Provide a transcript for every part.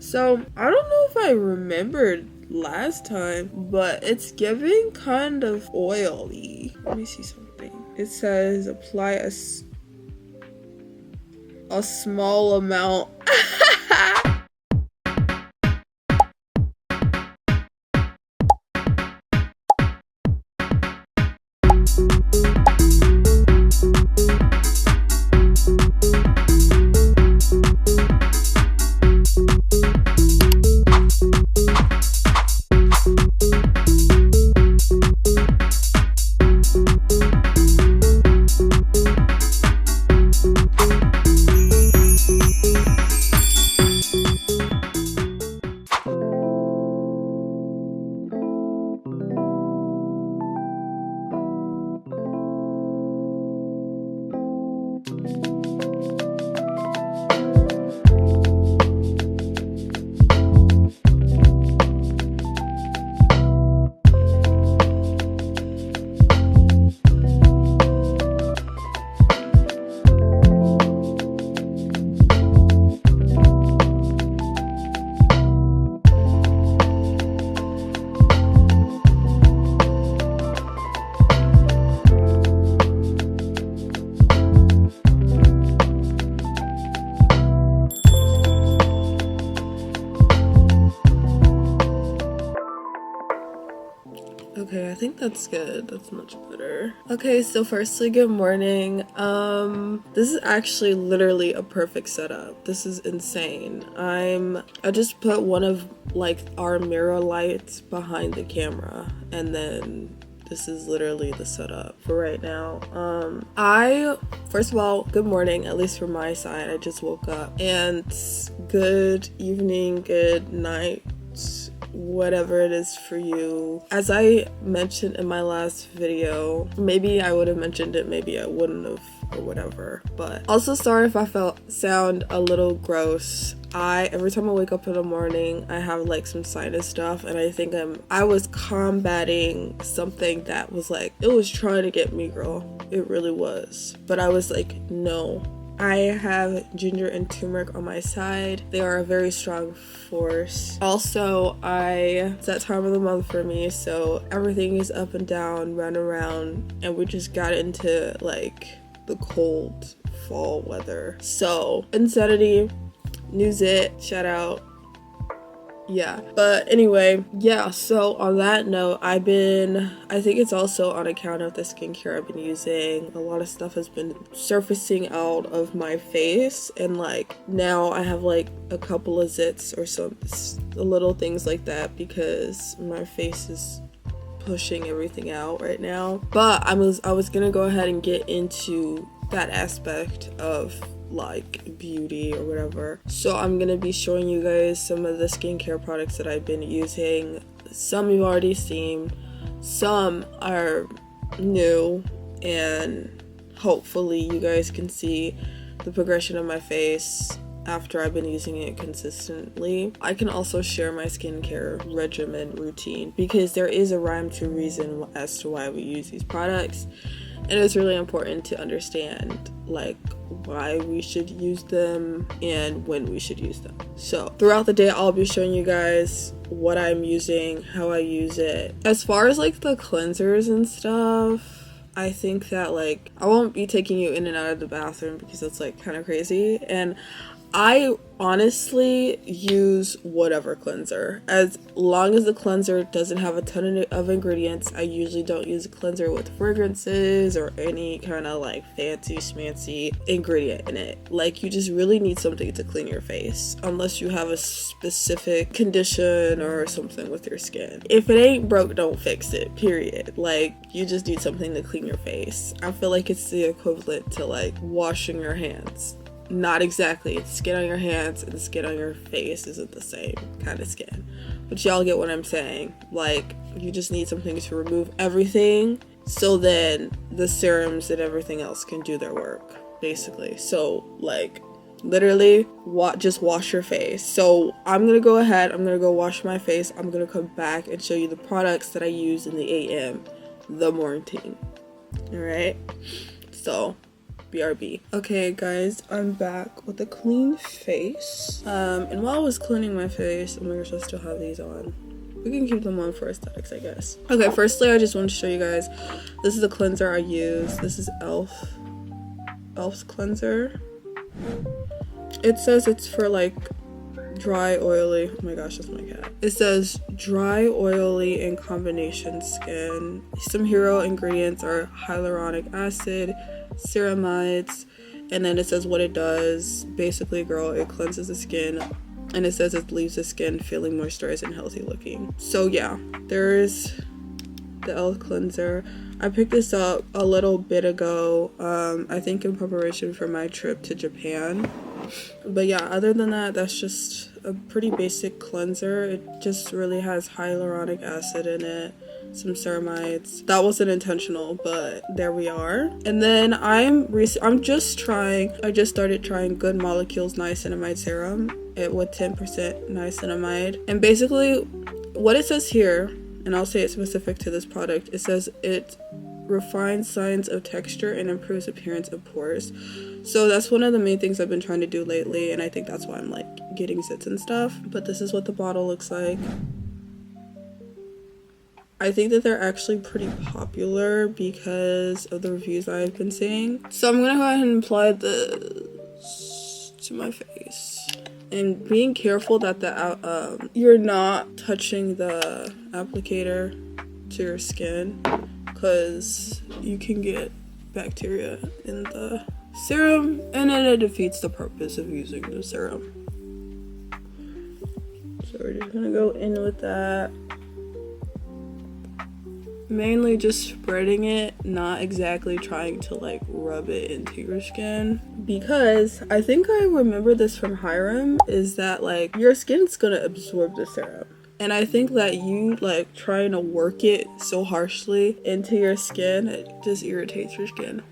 So I don't know if I remembered last time, but it's giving kind of oily. Let me see something. It says apply a small amount. Okay, I think that's good. That's much better. Okay, so firstly, good morning. This is actually literally a perfect setup. This is insane. I just put one of like our mirror lights behind the camera, and then this is literally the setup for right now. First of all, good morning, at least from my side. I just woke up, and good evening, good night, whatever it is for you. As I mentioned in my last video, maybe I would have mentioned it, maybe I wouldn't have, or whatever. But also sorry if I sound a little gross. Every time I wake up in the morning, I have like some sinus stuff, and I think I was combating something that was like, it was trying to get me, girl. It really was. But I was like, no. I have ginger and turmeric on my side. They are a very strong force. Also, it's that time of the month for me, so everything is up and down, run around, and we just got into like the cold fall weather. So, Insanity, new zit, shout out. Yeah, but anyway, yeah, so on that note, I think it's also on account of the skincare I've been using. A lot of stuff has been surfacing out of my face, and like now I have like a couple of zits or some little things like that because my face is pushing everything out right now. But I was gonna go ahead and get into that aspect of like beauty or whatever. So I'm gonna be showing you guys some of the skincare products that I've been using. Some you've already seen, some are new, and hopefully you guys can see the progression of my face after I've been using it consistently. I can also share my skincare regimen routine because there is a rhyme to reason as to why we use these products, and it's really important to understand like why we should use them and when we should use them. So throughout the day, I'll be showing you guys what I'm using, how I use it. As far as like the cleansers and stuff, I think that like I won't be taking you in and out of the bathroom because that's like kind of crazy, and I honestly use whatever cleanser. As long as the cleanser doesn't have a ton of ingredients, I usually don't use a cleanser with fragrances or any kind of like fancy schmancy ingredient in it. Like, you just really need something to clean your face, unless you have a specific condition or something with your skin. If it ain't broke, don't fix it, period. Like, you just need something to clean your face. I feel like it's the equivalent to like washing your hands. Not exactly. Skin on your hands and skin on your face isn't the same kind of skin, but y'all get what I'm saying. Like, you just need something to remove everything so then the serums and everything else can do their work, basically. So like literally just wash your face. So I'm gonna go ahead, I'm gonna go wash my face. I'm gonna come back and show you the products that I use in the AM, the morning. All right, so BRB. Okay guys, I'm back with a clean face. And while I was cleaning my face, oh my gosh, I still have these on. We can keep them on for aesthetics, I guess. Okay, firstly, I just want to show you guys, this is the cleanser I use. This is Elf's cleanser. It says it's for like dry, oily, oh my gosh, that's my cat. It says dry, oily, and combination skin. Some hero ingredients are hyaluronic acid, ceramides, and then it says what it does. Basically, girl, it cleanses the skin, and it says it leaves the skin feeling moisturized and healthy looking. So yeah, there's the Elf cleanser. I picked this up a little bit ago, I think in preparation for my trip to Japan. But yeah, other than that, that's just a pretty basic cleanser. It just really has hyaluronic acid in it, some ceramides. That wasn't intentional, but there we are. And then I just started trying Good Molecules niacinamide serum with 10% niacinamide. And basically what it says here, and I'll say it's specific to this product, it says it refines signs of texture and improves appearance of pores. So that's one of the main things I've been trying to do lately, and I think that's why I'm like getting zits and stuff. But this is what the bottle looks like. I think that they're actually pretty popular because of the reviews I've been seeing. So I'm gonna go ahead and apply this to my face. And being careful that you're not touching the applicator to your skin, because you can get bacteria in the serum, and then it defeats the purpose of using the serum. So we're just gonna go in with that. Mainly just spreading it, not exactly trying to like rub it into your skin, because I think I remember this from Hiram, is that like your skin's gonna absorb the serum. And I think that you like trying to work it so harshly into your skin, it just irritates your skin.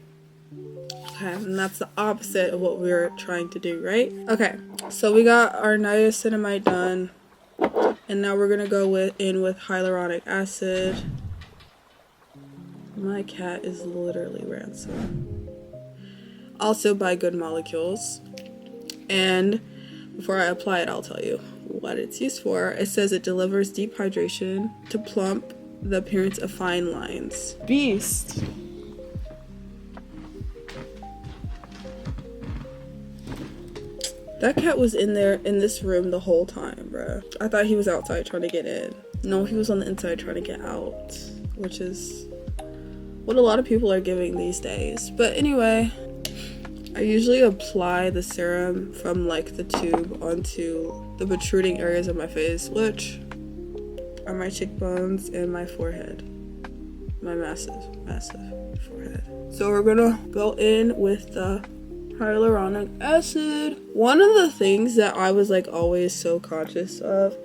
Okay, and that's the opposite of what we were trying to do, right? Okay, so we got our niacinamide done, and now we're gonna go in with hyaluronic acid. My cat is literally ransom. Also by Good Molecules. And before I apply it, I'll tell you what it's used for. It says it delivers deep hydration to plump the appearance of fine lines. Beast! That cat was in this room the whole time, bruh. I thought he was outside trying to get in. No, he was on the inside trying to get out, which is what a lot of people are giving these days. But anyway, I usually apply the serum from like the tube onto the protruding areas of my face, which are my cheekbones and my forehead. My massive forehead. So we're gonna go in with the hyaluronic acid. One of the things that I was like always so conscious of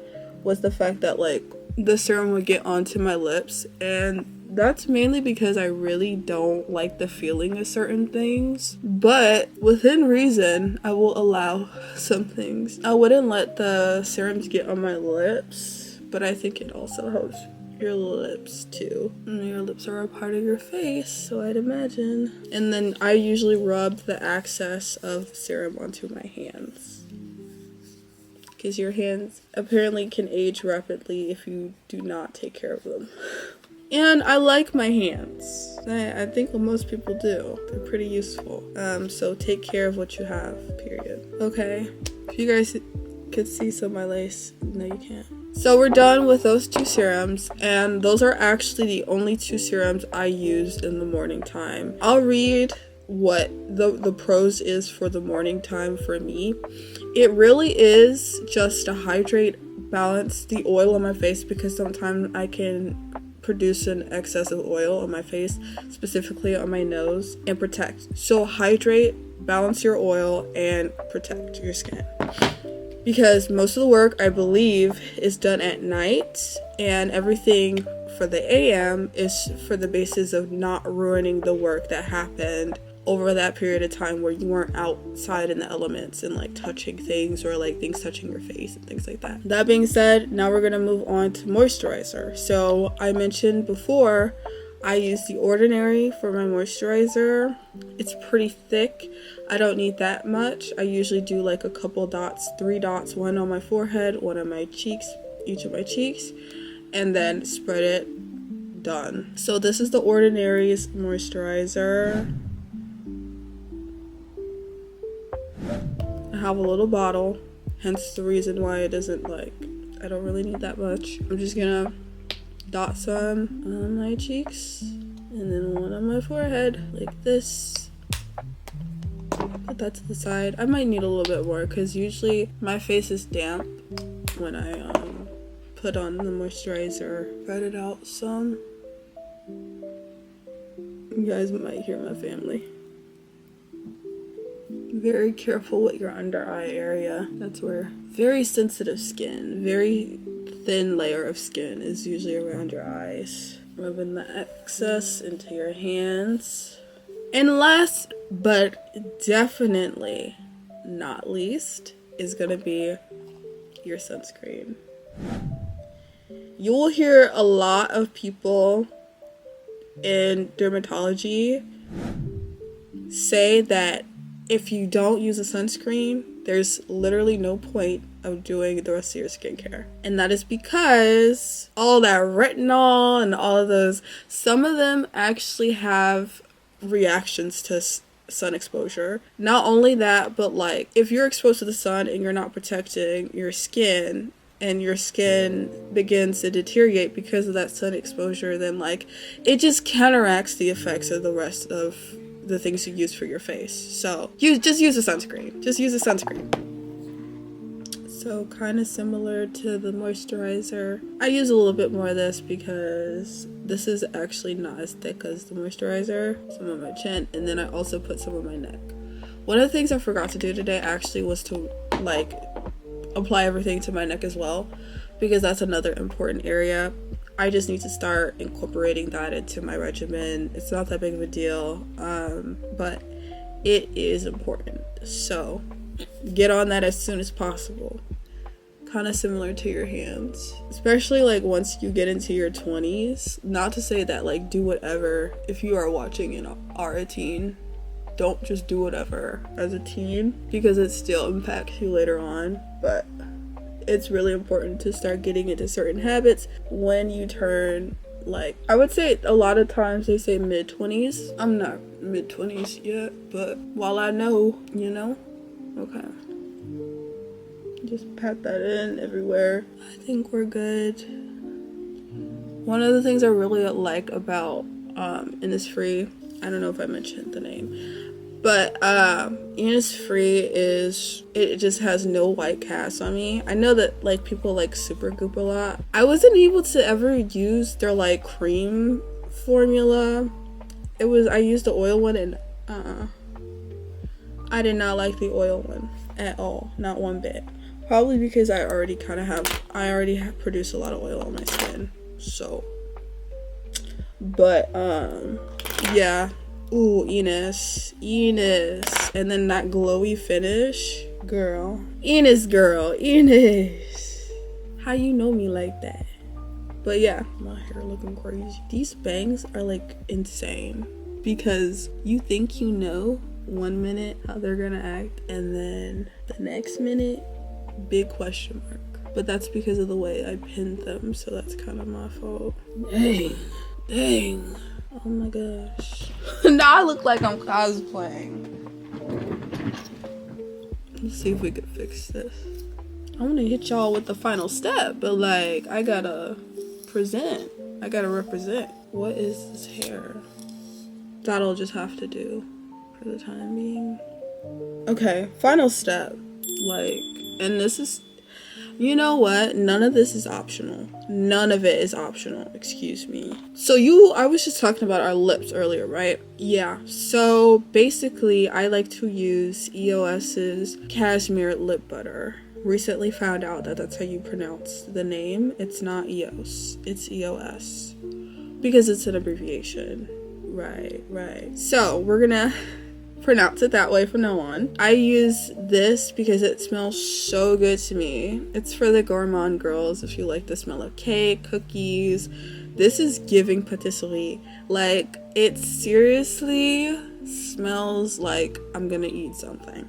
was the fact that like the serum would get onto my lips, and that's mainly because I really don't like the feeling of certain things, but within reason, I will allow some things. I wouldn't let the serums get on my lips, but I think it also helps your lips too. And your lips are a part of your face, so I'd imagine. And then I usually rub the excess of serum onto my hands, because your hands apparently can age rapidly if you do not take care of them. And I like my hands. I think most people do. They're pretty useful. So take care of what you have, period. Okay. If you guys could see some of my lace, no you can't. So we're done with those two serums, and those are actually the only two serums I used in the morning time. I'll read what the pros is for the morning time for me. It really is just to hydrate, balance the oil on my face, because sometimes I can produce an excess of oil on my face, specifically on my nose, and protect. So hydrate, balance your oil, and protect your skin. Because most of the work, I believe, is done at night, and everything for the AM is for the basis of not ruining the work that happened over that period of time where you weren't outside in the elements and like touching things, or like things touching your face and things like that. That being said, now we're gonna move on to moisturizer. So I mentioned before, I use The Ordinary for my moisturizer. It's pretty thick. I don't need that much. I usually do like a couple dots, 3 dots, one on my forehead, one on my cheeks, each of my cheeks, and then spread it. Done. So this is The Ordinary's moisturizer. I have a little bottle, hence the reason why it isn't like, I don't really need that much. I'm just gonna dot some on my cheeks and then one on my forehead like this. Put that to the side. I might need a little bit more because usually my face is damp when I put on the moisturizer. Spread it out some. You guys might hear my family. Very careful with your under eye area. That's where very sensitive skin, very thin layer of skin is usually around your eyes. Rubbing the excess into your hands. And last but definitely not least is gonna be your sunscreen. You will hear a lot of people in dermatology say that if you don't use a sunscreen, there's literally no point of doing the rest of your skincare. And that is because all that retinol and all of those, some of them actually have reactions to sun exposure. Not only that, but like if you're exposed to the sun and you're not protecting your skin and your skin begins to deteriorate because of that sun exposure, then like it just counteracts the effects of the rest of the things you use for your face. So you just use a sunscreen. Just use a sunscreen. So kind of similar to the moisturizer. I use a little bit more of this because this is actually not as thick as the moisturizer. Some on my chin, and then I also put some on my neck. One of the things I forgot to do today actually was to like apply everything to my neck as well, because that's another important area. I just need to start incorporating that into my regimen. It's not that big of a deal, but it is important. So get on that as soon as possible. Kind of similar to your hands, especially like once you get into your 20s. Not to say that like do whatever if you are watching and are a teen. Don't just do whatever as a teen because it still impacts you later on. But it's really important to start getting into certain habits when you turn, like, I would say a lot of times they say mid-20s. I'm not mid-20s yet, but while I know, you know, okay. Just pat that in everywhere. I think we're good. One of the things I really like about Innisfree, I don't know if I mentioned the name, but Innisfree is, it just has no white cast on me. I know that like people like Supergoop a lot. I wasn't able to ever use their like cream formula. I used the oil one and I did not like the oil one at all, not one bit. Probably because I already have produced a lot of oil on my skin. So, but yeah. Ooh, Enos, and then that glowy finish, girl. Enos. How you know me like that? But yeah, my hair looking crazy. These bangs are like insane because you think you know 1 minute how they're gonna act, and then the next minute, big question mark. But that's because of the way I pinned them, so that's kind of my fault. Dang. Oh my gosh. Now I look like I'm cosplaying. Let's see if we could fix this. I want to hit y'all with the final step, but like, I gotta present. I gotta represent. What is this hair? That'll just have to do for the time being. Okay, final step. Like, and this is, you know what? None of this is optional. None of it is optional, excuse me. So I was just talking about our lips earlier, right? Yeah, so basically I like to use EOS's Cashmere Lip Butter. Recently found out that that's how you pronounce the name. It's not EOS, it's EOS. Because it's an abbreviation. Right. So we're gonna pronounce it that way from now on. I use this because it smells so good to me. It's for the gourmand girls if you like the smell of cake, cookies. This is giving patisserie. Like, it seriously smells like I'm gonna eat something.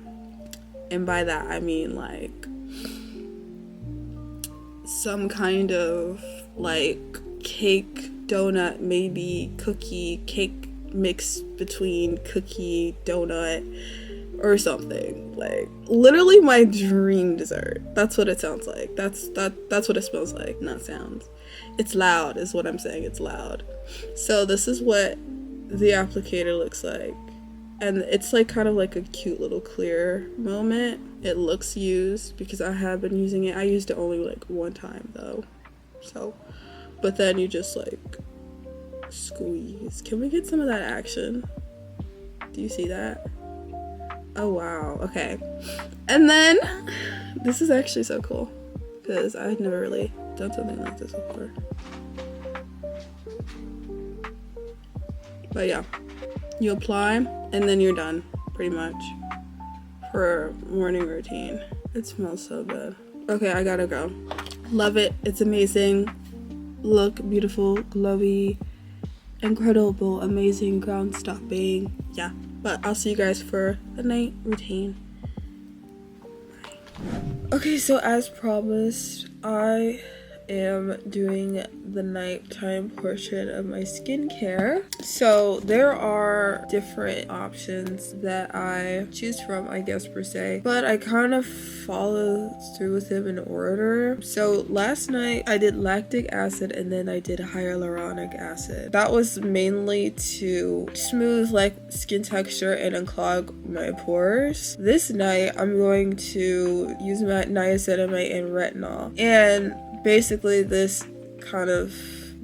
And by that I mean like some kind of like cake, donut, maybe cookie, cake mixed between cookie, donut, or something. Like, literally my dream dessert. That's what it sounds like. That's what it smells like, not sounds. It's loud is what I'm saying. It's loud. So this is what the applicator looks like. And it's like kind of like a cute little clear moment. It looks used because I have been using it. I used it only like one time though. So, but then you just like squeeze. Can we get some of that action? Do you see that? Oh wow, okay. And then this is actually so cool because I've never really done something like this before. But yeah, you apply and then you're done pretty much for morning routine. It smells so good. Okay, I gotta go. Love it. It's amazing. Look beautiful, glowy, incredible, amazing, ground stopping. Yeah, but I'll see you guys for the night routine. Bye. Okay, so as promised, I am doing the nighttime portion of my skincare. So there are different options that I choose from, I guess, per se, but I kind of follow through with them in order. So last night I did lactic acid and then I did hyaluronic acid. That was mainly to smooth like skin texture and unclog my pores. This night I'm going to use my niacinamide and retinol, and basically this kind of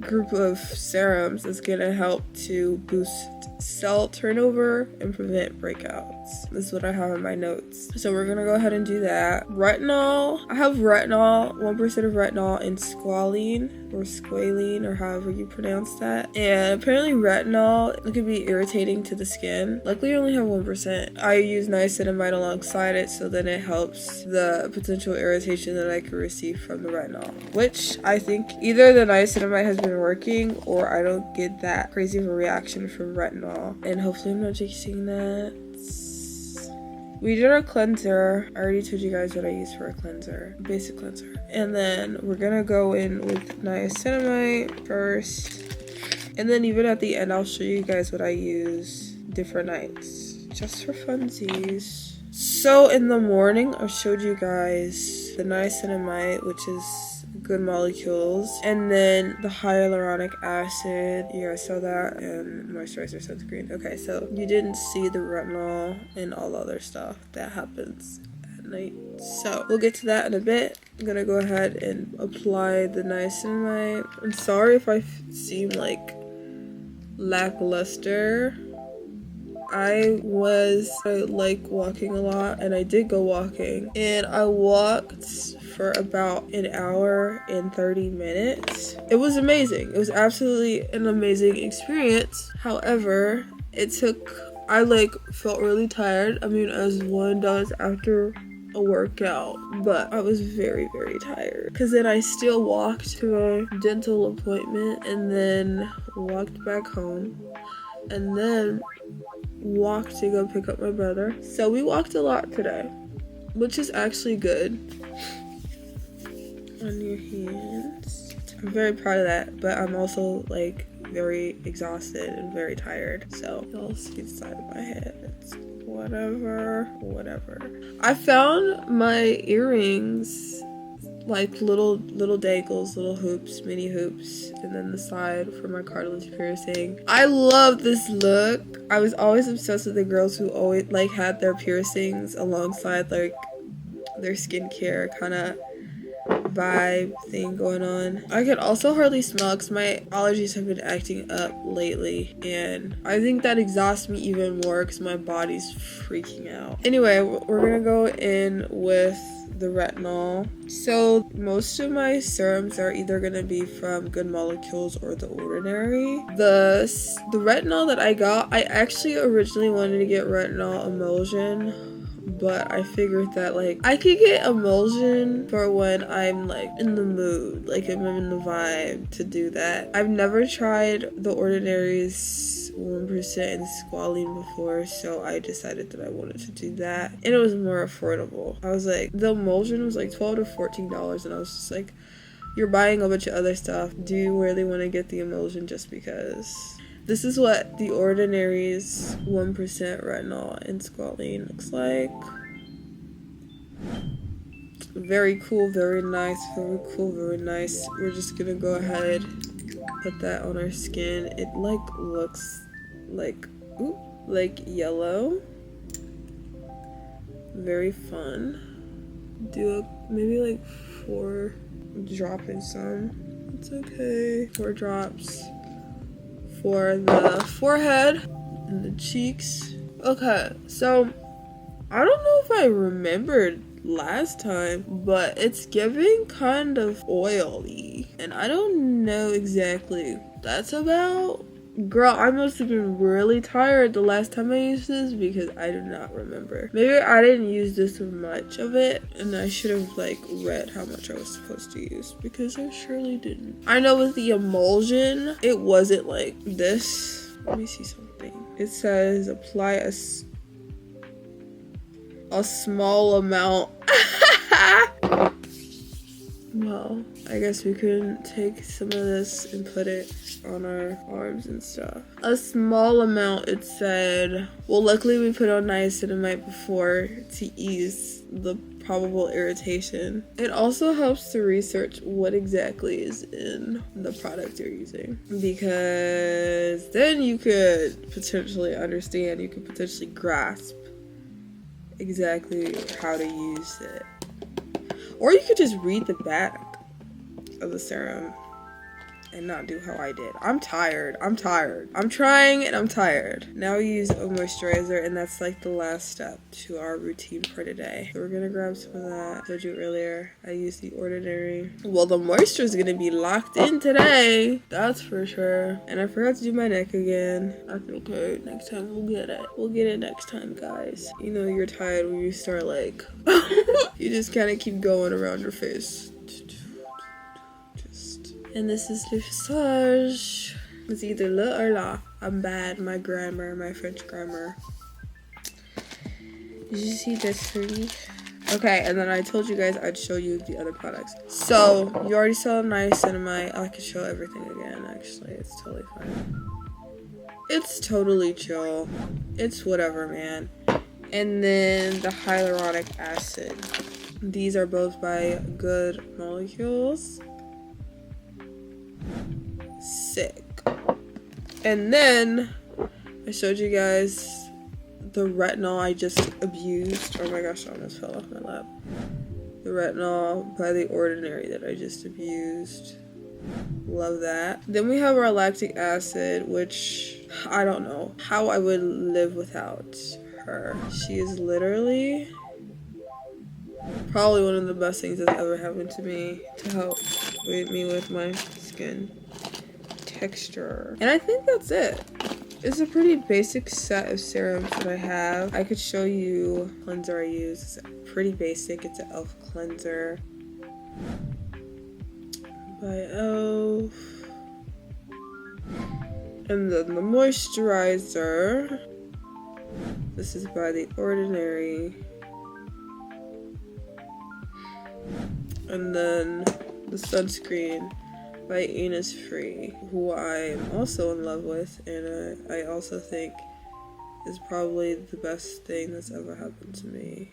group of serums is gonna help to boost cell turnover and prevent breakouts. This is what I have in my notes. So we're gonna go ahead and do that. Retinol, I have retinol, 1% of retinol and squalene or however you pronounce that. And apparently retinol, it can be irritating to the skin. Luckily I only have 1%. I use niacinamide alongside it so then it helps the potential irritation that I could receive from the retinol, which I think either the niacinamide has been working or I don't get that crazy of a reaction from retinol. And hopefully I'm not jinxing that. We did our cleanser. I already told you guys what I use for a cleanser, basic cleanser. And then we're gonna go in with niacinamide first. And then even at the end, I'll show you guys what I use different nights, just for funsies. So in the morning, I showed you guys the niacinamide, which is good molecules, and then the hyaluronic acid, you guys saw that, and moisturizer, sunscreen. Okay, so you didn't see the retinol and all the other stuff that happens at night, so we'll get to that in a bit. I'm gonna go ahead and apply the niacinamide. I'm sorry if I seem like lackluster. I like walking a lot, and I did go walking, and I walked for about an hour and 30 minutes. It was amazing. It was absolutely an amazing experience. However, I felt really tired. I mean, as one does after a workout, but I was very, very tired because then I still walked to a dental appointment and then walked back home and then walked to go pick up my brother. So we walked a lot today, which is actually good. On your hands. I'm very proud of that, but I'm also like very exhausted and very tired. So y'all see the side of my head. It's whatever. I found my earrings, like little dangles, little hoops, mini hoops, and then the side for my cartilage piercing. I love this look. I was always obsessed with the girls who always like had their piercings alongside like their skincare kind of vibe thing going on. I could also hardly smell because my allergies have been acting up lately, and I think that exhausts me even more because my body's freaking out. Anyway, we're gonna go in with the retinol. So most of my serums are either gonna be from Good Molecules or The Ordinary. The retinol that I got, I actually originally wanted to get retinol emulsion, but I figured that like I could get emulsion for when I'm like in the mood, like if I'm in the vibe to do that. I've never tried The Ordinary's 1% and squalene before, so I decided that I wanted to do that, and it was more affordable. I was like, the emulsion was like $12 to $14, and I was just like, you're buying a bunch of other stuff. Do you really want to get the emulsion just because? This is what The Ordinary's 1% retinol and squalene looks like. Very cool, very nice, very cool, very nice. We're just gonna go ahead, put that on our skin. It like looks like, ooh, like yellow. Very fun. Do maybe like 4 drop in some. It's okay. 4 drops for the forehead and the cheeks. Okay, so I don't know if I remembered last time, but it's giving kind of oily, and I don't know exactly what that's about. Girl, I must have been really tired the last time I used this because I do not remember. Maybe I didn't use this much of it, and I should have like read how much I was supposed to use because I surely didn't. I know with the emulsion, it wasn't like this. Let me see something. It says apply a small amount. Well, I guess we can take some of this and put it on our arms and stuff. A small amount, it said. Well, luckily we put on niacinamide before to ease the probable irritation. It also helps to research what exactly is in the product you're using, because then you could potentially understand, you could potentially grasp exactly how to use it. Or you could just read the back of the serum and not do how I did. I'm tired. I'm trying and I'm tired. Now we use a moisturizer, and that's like the last step to our routine for today. So we're gonna grab some of that. I told you earlier, I used The Ordinary. Well, the moisture is gonna be locked in today. That's for sure. And I forgot to do my neck again. That's okay. Next time we'll get it. We'll get it next time, guys. You know you're tired when you start like, you just kind of keep going around your face. And this is le visage. It's either le or la. I'm bad. My grammar, my French grammar. Did you see this pretty? Okay, and then I told you guys I'd show you the other products. So, you already saw niacinamide. I could show everything again, actually. It's totally fine. It's totally chill. It's whatever, man. And then the hyaluronic acid. These are both by Good Molecules. Sick. And then I showed you guys the retinol I just abused. Oh my gosh, I almost fell off my lap. The retinol by The Ordinary that I just abused. Love that. Then we have our lactic acid, which I don't know how I would live without her. She is literally probably one of the best things that's ever happened to me to help me with my skin texture. And I think that's it. It's a pretty basic set of serums that I have. I could show you the cleanser I use. It's pretty basic. It's an e.l.f. cleanser by e.l.f. And then the moisturizer. This is by The Ordinary. And then the sunscreen by Innisfree, who I'm also in love with, and I also think is probably the best thing that's ever happened to me.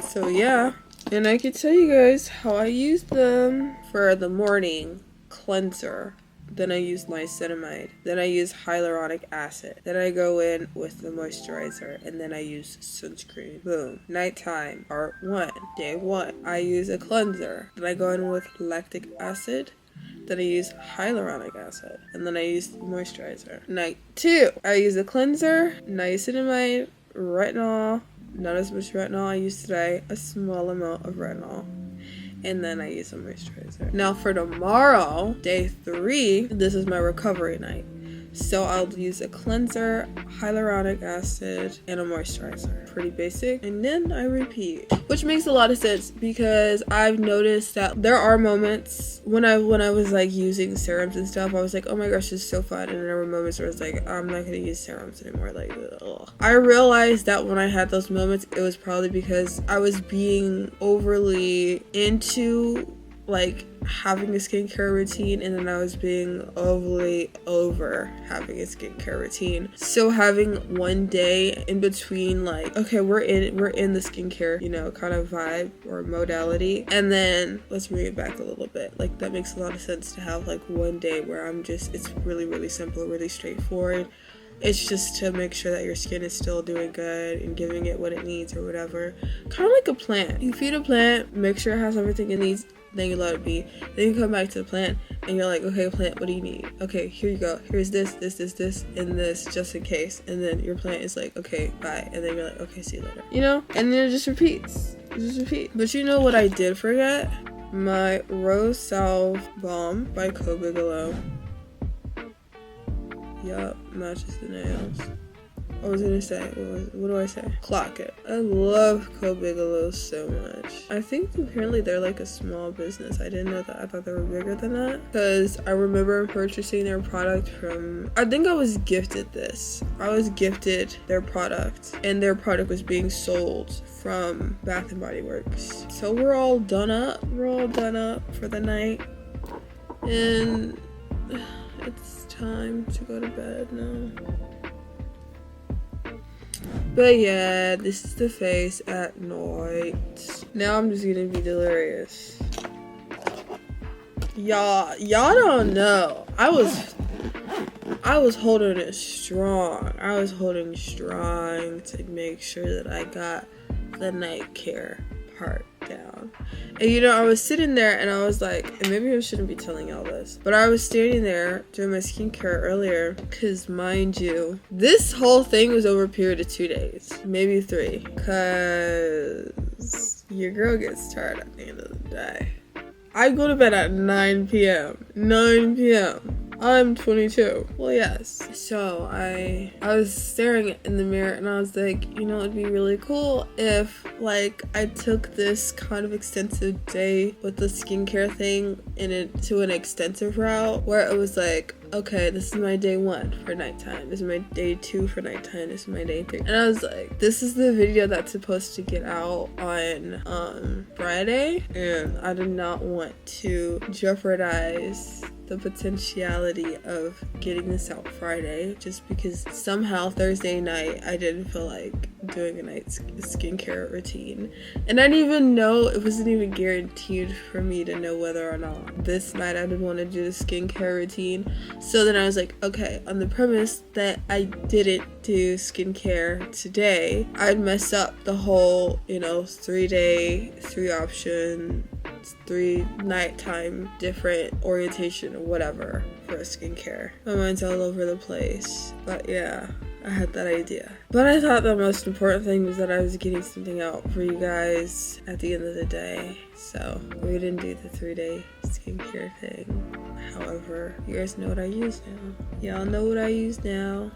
So yeah, and I can tell you guys how I use them. For the morning cleanser, then I use niacinamide, then I use hyaluronic acid, then I go in with the moisturizer, and then I use sunscreen. Boom. Nighttime, part 1, day 1, I use a cleanser, then I go in with lactic acid, then I use hyaluronic acid, and then I use moisturizer. Night 2, I use a cleanser, niacinamide, retinol, not as much retinol. I used today a small amount of retinol. And then I use some moisturizer. Now for tomorrow, day 3, this is my recovery night. So I'll use a cleanser, hyaluronic acid, and a moisturizer. Pretty basic. And then I repeat. Which makes a lot of sense because I've noticed that there are moments when I was like using serums and stuff, I was like, oh my gosh, this is so fun. And then there were moments where I was like, I'm not gonna use serums anymore. Like, ugh. I realized that when I had those moments, it was probably because I was being overly into like having a skincare routine, and then I was being overly over having a skincare routine. So having one day in between, like, okay, we're in the skincare, you know, kind of vibe or modality, and then let's bring it back a little bit. Like, that makes a lot of sense to have like one day where it's really, really simple, really straightforward. It's just to make sure that your skin is still doing good and giving it what it needs or whatever. Kind of like a plant. You feed a plant, make sure it has everything it needs, then you let it be. Then you come back to the plant and you're like, okay, plant, what do you need? Okay, here you go. Here's this, and this, just in case. And then your plant is like, okay, bye. And then you're like, okay, see you later. You know? And then it just repeats. But you know what I did forget? My Rose Salve Balm by Bigelow. Yup, matches the nails. I was gonna say, what do I say? Clock it. I love Bigelow so much. I think apparently they're like a small business. I didn't know that. I thought they were bigger than that. Because I remember purchasing their product from, I think I was gifted this. I was gifted their product, and their product was being sold from Bath and Body Works. So we're all done up. We're all done up for the night. And it's time to go to bed now. But yeah, this is the face at night. Now I'm just gonna be delirious. Y'all don't know. I was holding it strong. I was holding strong to make sure that I got the night care part down. And you know, I was sitting there and I was like, and maybe I shouldn't be telling y'all this, but I was standing there doing my skincare earlier because, mind you, this whole thing was over a period of 2 days, maybe 3, because your girl gets tired at the end of the day. I go to bed at 9 p.m. I'm 22. Well, yes. So I was staring in the mirror and I was like, you know, it'd be really cool if like I took this kind of extensive day with the skincare thing to an extensive route where it was like, okay, this is my day 1 for nighttime. This is my day 2 for nighttime. This is my day 3. And I was like, this is the video that's supposed to get out on Friday, and I did not want to jeopardize the potentiality of getting this out Friday just because somehow Thursday night I didn't feel like doing a night skincare routine, and I didn't even know, it wasn't even guaranteed for me to know whether or not this night I did want to do the skincare routine. So then I was like, okay, on the premise that I didn't do skincare today, I'd mess up the whole, you know, 3 option, 3 nighttime different orientation or whatever for skincare. My mind's all over the place, but yeah, I had that idea. But I thought the most important thing was that I was getting something out for you guys at the end of the day. So we didn't do the 3-day skincare thing. However, you guys know what I use now. Y'all know what I use now.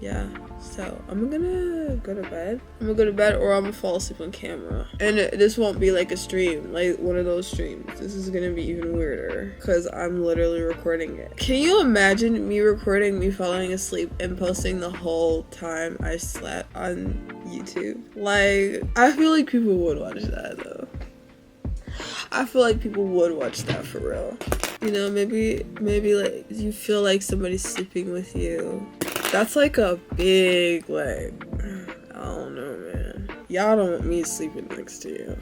Yeah, so I'm gonna go to bed. Or I'm gonna fall asleep on camera. And this won't be like a stream, like one of those streams. This is gonna be even weirder because I'm literally recording it. Can you imagine me recording me falling asleep and posting the whole time I slept on YouTube? Like, I feel like people would watch that though. I feel like people would watch that for real. You know, maybe like you feel like somebody's sleeping with you. That's like a big, like, I don't know, man. Y'all don't want me sleeping next to you.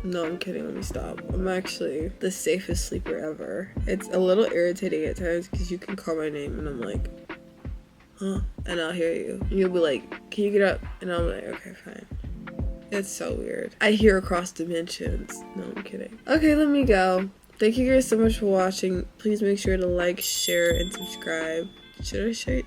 No, I'm kidding. Let me stop. I'm actually the safest sleeper ever. It's a little irritating at times because you can call my name and I'm like, huh? And I'll hear you. And you'll be like, can you get up? And I'm like, okay, fine. It's so weird. I hear across dimensions. No, I'm kidding. Okay, let me go. Thank you guys so much for watching. Please make sure to like, share, and subscribe. Should I say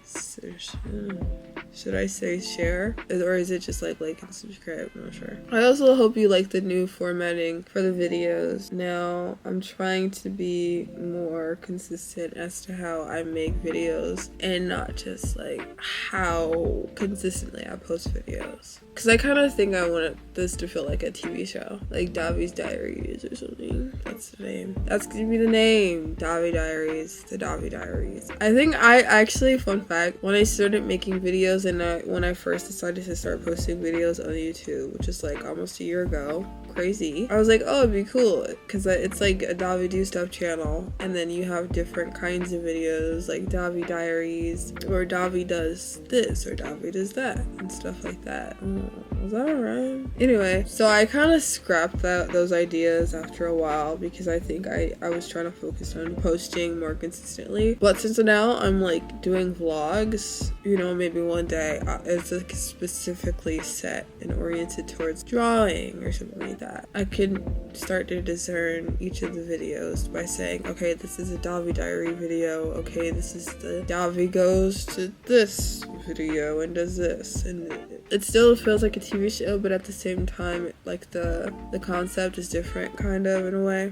should I say share? Or is it just like and subscribe? I'm not sure. I also hope you like the new formatting for the videos. Now, I'm trying to be more consistent as to how I make videos and not just like how consistently I post videos. Because I kind of think I want this to feel like a TV show. Like Davi's Diaries or something. That's the name. That's gonna be the name. Davi Diaries. The Davi Diaries. I think I actually, fun fact, when I started making videos and when I first decided to start posting videos on YouTube, which is like almost a year ago, crazy, I was like, oh, it'd be cool because it's like a Davi DoStuff channel, and then you have different kinds of videos like Davi Diaries, or Davi does this, or Davi does that, and stuff like that. Was that a rhyme? Anyway, so I kind of scrapped those ideas after a while because I think I was trying to focus on posting more consistently. But since now I'm like doing vlogs, you know, maybe one day it's like specifically set and oriented towards drawing or something like that. I can start to discern each of the videos by saying, okay, this is a Davi Diary video. Okay, this is the Davi goes to this video and does this, and it still feels like a TV show, but at the same time, like the concept is different, kind of, in a way.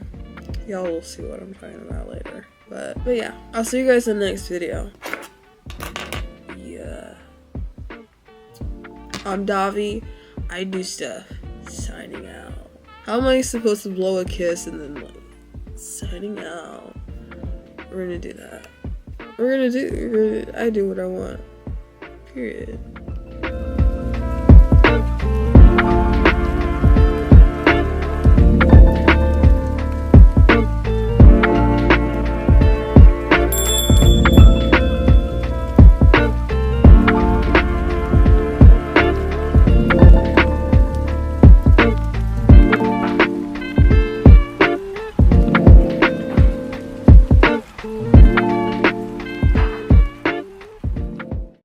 Y'all will see what I'm talking about later. But yeah, I'll see you guys in the next video. Yeah. I'm Davi. I do stuff. Signing out. How am I supposed to blow a kiss and then like signing out? We're gonna do that. I do what I want. Period.